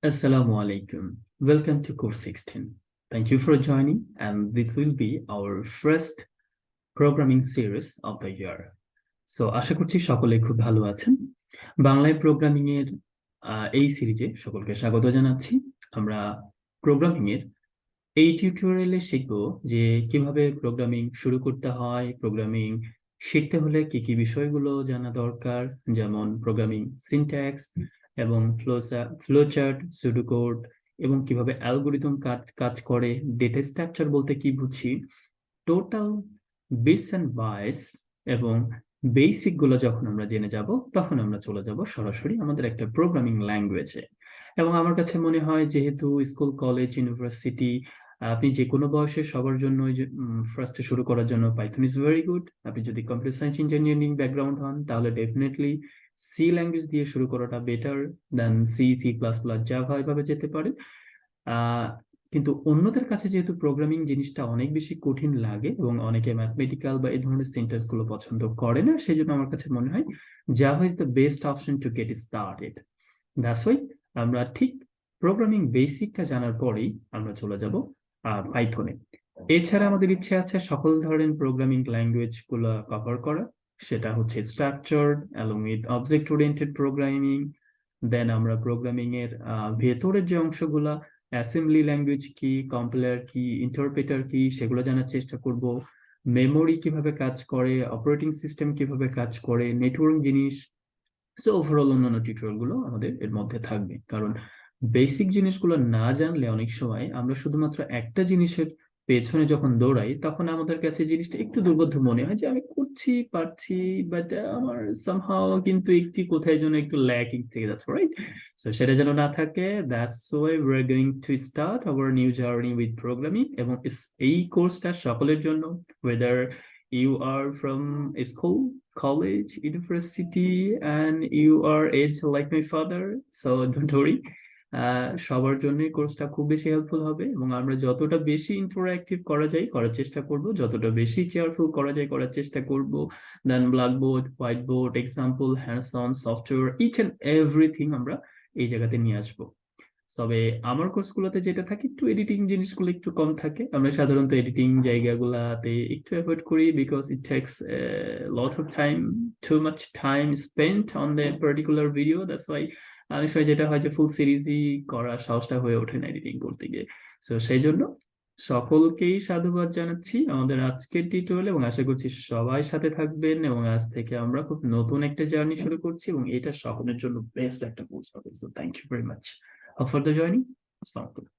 Assalamu alaikum. Welcome to course 16. Thank you for joining, and this will be our first programming series of the year. So আশা করছি সকলে খুব ভালো আছেন। বাংলায় programming এর এই সিরিজে সকলকে স্বাগত জানাচ্ছি। আমরা প্রোগ্রামিং এর এই টিউটোরিয়ালে শিখব যে কিভাবে প্রোগ্রামিং শুরু করতে হয়, প্রোগ্রামিং শিখতে হলে কি কি বিষয়গুলো জানা দরকার, যেমন প্রোগ্রামিং সিনট্যাক্স এবং ফ্লোচার্ট, সুডোকোড, এবং কিভাবে অ্যালগোরিদম কাজ করে, ডেটা স্ট্রাকচার বলতে কি বুঝি, টোটাল বিটস এন্ড বাইটস এবং বেসিক গুলো যখন আমরা জেনে যাব তখন আমরা চলে যাব সরাসরি আমাদের একটা প্রোগ্রামিং ল্যাঙ্গুয়েজে। এবং আমার কাছে মনে হয় যেহেতু স্কুল, কলেজ, ইউনিভার্সিটি, আপনি যে কোনো বয়সে সবার জন্য ফার্স্টে শুরু করার জন্য পাইথন ইজ ভেরি গুড। আপনি যদি কম্পিউটার সায়েন্স ইঞ্জিনিয়ারিং ব্যাকগ্রাউন্ড হন তাহলে ডেফিনেটলি সি ল্যাঙ্গুয়েজ দিয়ে শুরু করাটা বেটার দেন সি++, জাভা, এভাবে যেতে পারে। কিন্তু অন্যদের কাছে যেহেতু প্রোগ্রামিং জিনিসটা অনেক বেশি কঠিন লাগে এবং অনেকে ম্যাথমেটিক্যাল বা এই ধরনের সিনট্যাক্স গুলো পছন্দ করে না, সেই জন্য আমার কাছে মনে হয় Java is the best option to get started. That's why আমরা ঠিক প্রোগ্রামিং বেসিকটা জানার পরেই আমরা চলে যাব পাইথনে। এছাড়া আমাদের ইচ্ছে আছে সকল ধরনের প্রোগ্রামিং ল্যাঙ্গুয়েজ গুলো কভার করা, সেটা হচ্ছে structured along with object oriented programming. Then আমরা প্রোগ্রামিং এর ভেতরের যে অংশগুলা, অ্যাসেম্বলি ল্যাঙ্গুয়েজ কি, কম্পাইলার কি, ইন্টারপ্রেটার কি, সেগুলো জানার চেষ্টা করব। মেমোরি কিভাবে কাজ করে, অপারেটিং সিস্টেম কিভাবে কাজ করে, নেটওয়ার্ক জিনিস। সো ওভারঅল অন্যান্য টিউটোরিয়াল গুলো আমাদের এর মধ্যে থাকবে, কারণ বেসিক জিনিসগুলো না জানলে অনেক সময় আমরা শুধুমাত্র একটা জিনিসের পেছনে যখন দৌড়াই তখন আমাদের কাছে জিনিসটা একটু দুর্বোধ্য মনে হয় যে আমি করছি পারছি, বাট আমার সামহাও কিন্তু একটি কোথায় যেন একটু ল্যাকিংস থেকে যাচ্ছে, রাইট? সো সেটা যেন না থাকে, that's why we are going to start our new journey with programming. এবং এই কোর্সটা সকলের জন্য, weather you are from a school, college, university, and you are aged like my father, so don't worry. সবার জন্য কোর্সটা খুব বেশি হেল্পফুল হবে এবং আমরা যতটা বেশি ইন্টারঅ্যাক্টিভ করা যায় করার চেষ্টা করব, যতটা বেশি চেয়ারফুল করা যায় করার চেষ্টা করব। Then blackboard, white board, example, hands on, software, each and everything আমরা এই জায়গাতে নিয়ে আসবো। তবে আমার কোর্সগুলোতে যেটা থাকে, একটু এডিটিং জিনিসগুলো একটু কম থাকে। আমরা সাধারণত এডিটিং জায়গাগুলোতে একটু অ্যাভয়েড করি, because it tax lot of time, too much time spent on the particular video. That's why অনেক সময় যেটা হয় যে ফুল সিরিজই করার সাহসটা হয়ে ওঠে না এডিটিং করতে গিয়ে। সো সেই জন্য সকলকেই সাধুবাদ জানাচ্ছি আমাদের আজকের টিউটোরিয়ালে, এবং আশা করছি সবাই সাথে থাকবেন। এবং আজ থেকে আমরা খুব নতুন একটা জার্নি শুরু করছি এবং এটা সকলের জন্য বেস্ট একটা কোর্স হবে। So thank you very much for the joining. Assalamu alaikum.